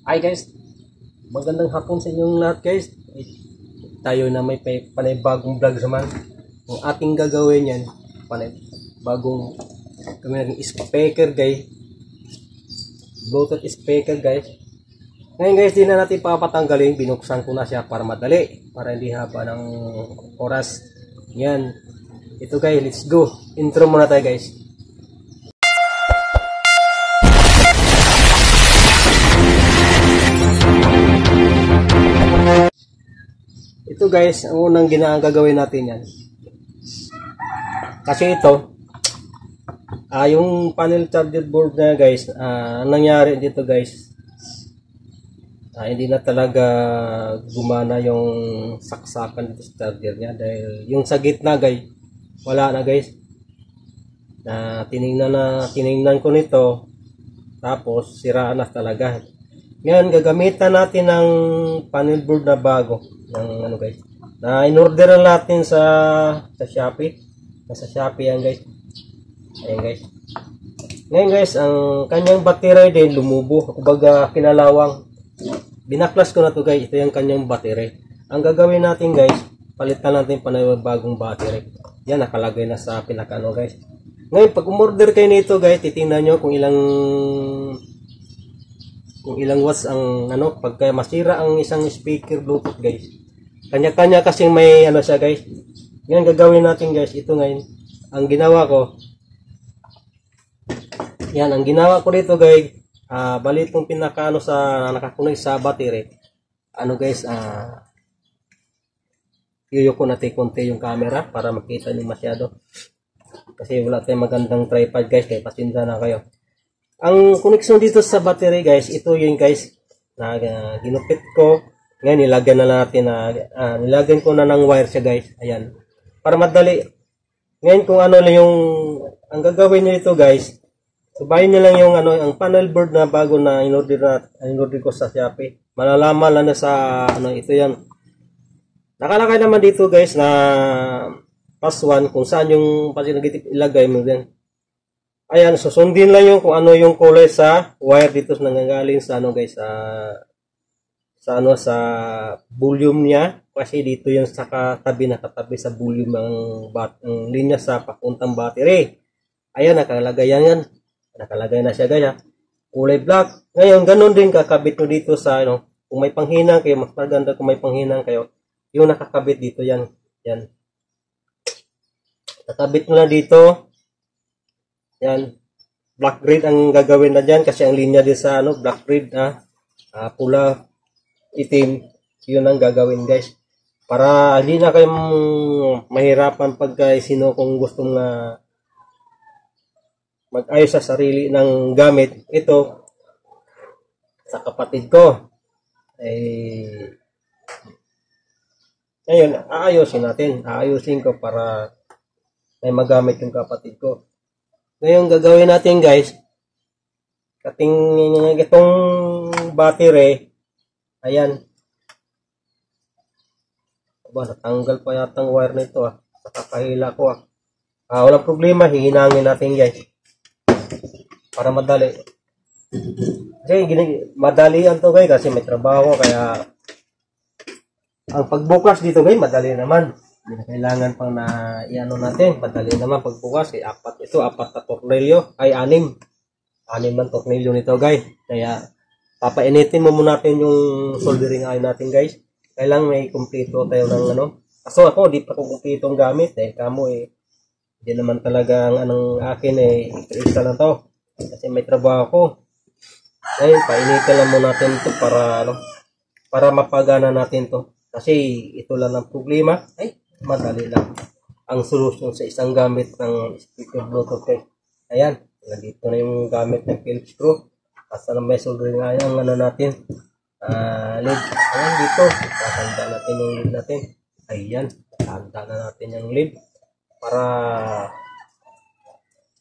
Hi guys, magandang hapon sa inyong lahat guys. Tayo na may panibagong vlog naman. Ang ating gagawin yan, bagong gawin speaker guys. Bluetooth speaker guys. Ngayon guys, di na natin papatanggalin. Binuksan ko na siya para madali. Para hindi haba ng oras. Yan. Ito guys, let's go. Intro muna tayo guys. Ito guys, ang unang gagawin natin yan. Kasi ito, yung panel charger board na guys, nangyari dito guys, hindi na talaga gumana yung saksakan dito sa charger niya. Dahil yung sa gitna guys, wala na guys. Tiningnan ko nito, tapos siraan na talaga. Ngayon, gagamitan natin ng panel board na bago. Ng ano guys, na in-orderan natin sa Shopee. Nasa Shopee yan guys. Ayan guys. Ngayon guys, ang kanyang battery din lumubo. Kumbaga kinalawang. Binaklas ko na to guys. Ito yung kanyang battery. Ang gagawin natin guys, palitan natin panibagong battery. Yan, nakalagay na sa pinakano guys. Ngayon, pag umorder kayo nito guys, titingnan nyo kung ilang watts ang pagka masira ang isang speaker Bluetooth guys. Kanya-kanya kasing may siya guys. Ngayon gagawin natin guys, ito ngayon. Ang ginawa ko, yan, ang ginawa ko dito guys, bali itong pinakaano sa nakakunig sa battery. Guys, yuyuko natin konti yung camera para makita nyo masyado. Kasi wala tayong magandang tripod guys, kaya pasinda na kayo. Ang connection dito sa battery guys, ito yun guys, na ginupit ko. Ngayon nilagyan na natin nilagyan ko na ng wire siya guys. Ayan. Para madali. Ngayon kung ano lang yung ang gagawin niyo ito guys, subayin niyo lang yung ang panel board na bago na in-order ko sa Shopee. Malalaman lang na sa ito yan. Nakalagay naman dito guys na +1 kung saan yung ilagay mo din. Ayan, susundin lang yung kung ano yung kulay sa wire dito na nanggagaling sa guys, sa volume niya, kasi dito yung sa nakatabi sa volume ang linya sa papuntang battery. Ayan, nakalagay yan. Nakalagay na siya guys. Kulay black. Ngayon, ganun din kakabit mo dito sa kung may panghinang kayo, mas maganda kung may panghinang kayo, yung nakakabit dito yan. Yan. Nakabit mo na dito. Yan. Black grid ang gagawin na dyan kasi ang linya din sa black grid pula, itim, yun ang gagawin guys. Para hindi na kayong mahirapan pagka sino kung gustong mag-ayos sa sarili ng gamit. Ito, sa kapatid ko. Ngayon, aayusin ko para may magamit yung kapatid ko. Ngayon gagawin natin guys, itong battery, ayan. Natanggal pa yata ang wire nito nakakahila ko walang problema, hihinangin natin guys. Para madali. Kasi madali yan to guys kasi may trabaho, kaya ang pagbukas dito guys, madali naman. Hindi na kailangan pang natin. Madali naman pagbukas. Apat na tornilyo. Ay, 6. 6 man tornilyo nito guys. Kaya, papainitin mo muna natin yung soldering iron natin guys. Kailangan may kumpleto tayo ng Kaso ako, di pa ko kumpleto ang gamit Kamo hindi naman talaga ang akin isa lang to. Kasi may trabaho ko. Ngayon, painitin lang muna natin ito para mapagana natin to. Kasi ito lang ang problema. Madali lang ang solusyon sa isang gamit ng speaker Bluetooth guys. Ayan, nandito na yung gamit ng Phillips screw. Basta na may soldering iron natin. Lead. Ayan dito. Tatanda natin yung lead natin. Ayan, tatanda na natin yung lead. Para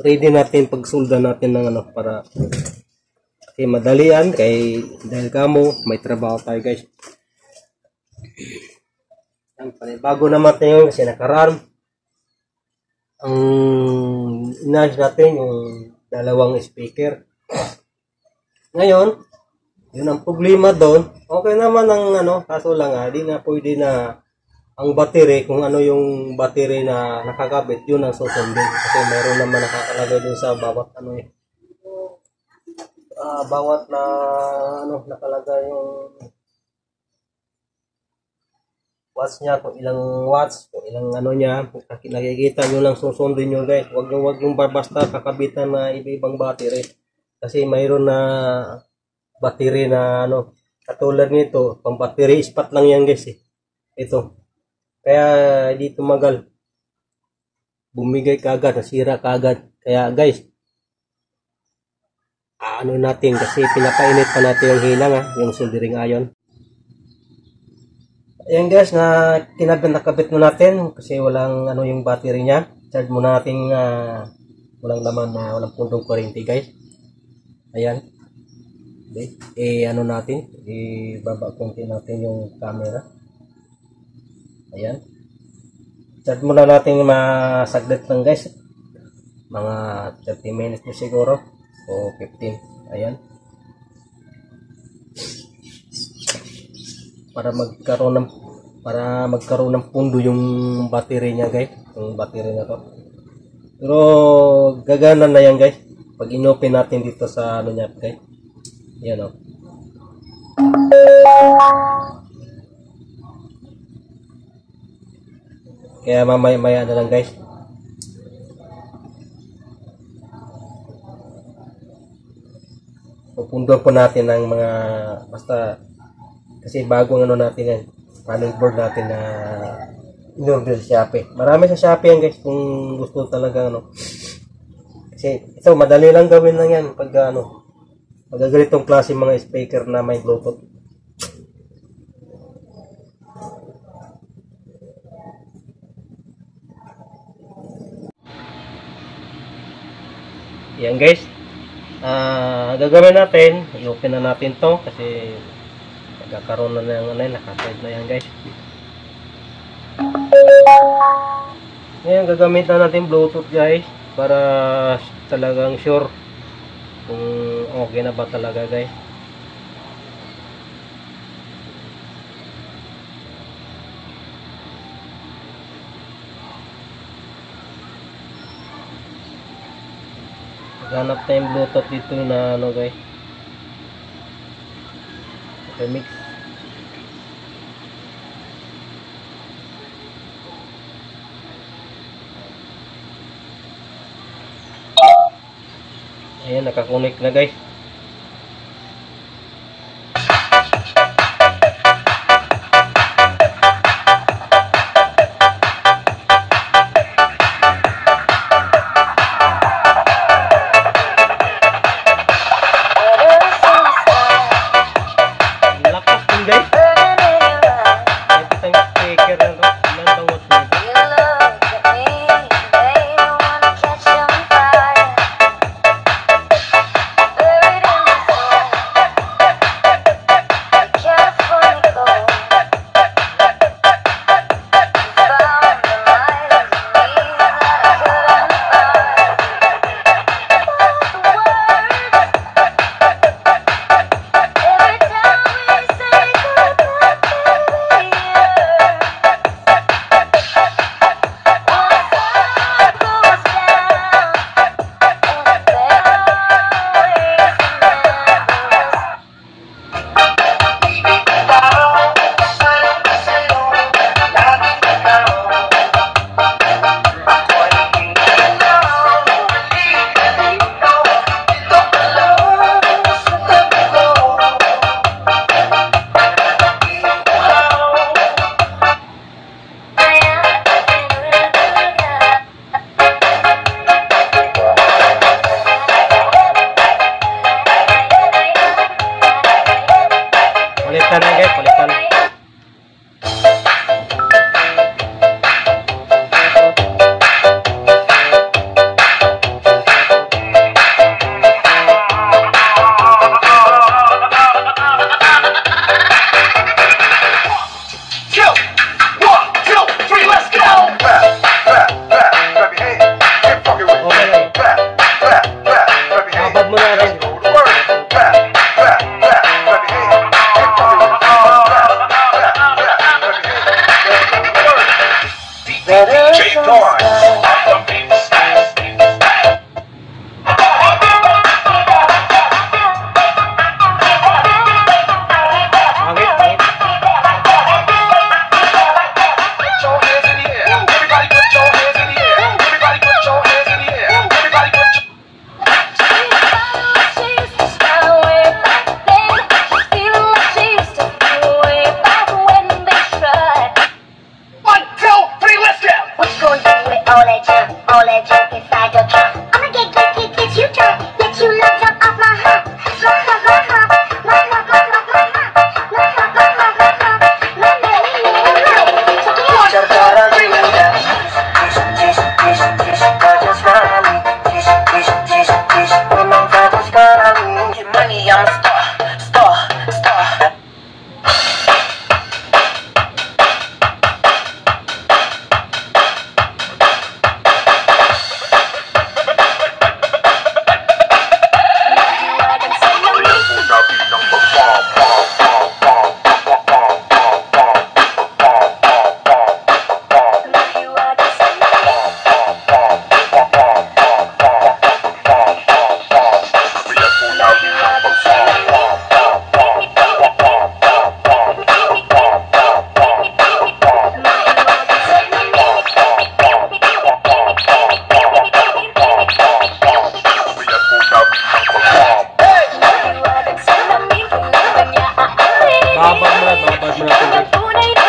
ready natin pagsulda natin ng para kasi madali yan. Dahil kamo, may trabaho tayo guys. Bago naman tayo kasi nakararm ang inayos natin yung dalawang speaker. Ngayon Yun ang problema doon. Okay naman ang ano, kaso lang di na pwede na ang battery, kung ano yung battery na nakakabit, yun ang susundin. Kasi mayroon naman nakakalagay dun sa bawat ano bawat na ano nakalagay yung watts niya, kung ilang watts, kung ilang ano niya, nakikita nyo lang susundin nyo guys. Wag yung basta kakabitan na iba-ibang battery. Kasi mayroon na battery na ano, katulad nito, pang battery ispat lang yan guys Ito. Kaya di tumagal. Bumigay kagad, nasira kagad. Kaya guys, ano natin kasi pinapainit pa natin yung hilang yung soldering iron. Ayan guys, na nakabit mo natin kasi walang ano yung battery niya. Charge mo natin walang laman na walang pundong kuryente guys. Ayan. Ano natin, ibaba konti natin yung camera. Ayan. Charge muna natin masaglit lang guys. Mga 30 minutes na siguro o 15. Ayan. Para magkaroon ng pundo yung battery niya guys, yung battery na to. Pero gagana na yan guys pag inopen natin dito sa ano niya guys. Yan kaya mamaya na lang guys. Pupundo po natin ng mga basta kasi bagong ano natin yan, panel board natin na in-order sa Shopee. Marami sa Shopee yan guys kung gusto talaga ano. Kasi ito madali lang gawin lang yan pag ano, magaganitong klase mga speaker na may Bluetooth. Yan guys. Gagawin natin, i-open na natin to kasi nagkakaroon na ng nakaside na yan guys. Ngayon gagamitan natin Bluetooth guys para talagang sure kung okay na ba talaga guys. Hanap na yung Bluetooth dito na ano guys, remix. Ayan, nakakonect na guys. Palitan na guys, palitan. Abad mo na rin. babad mo na ito.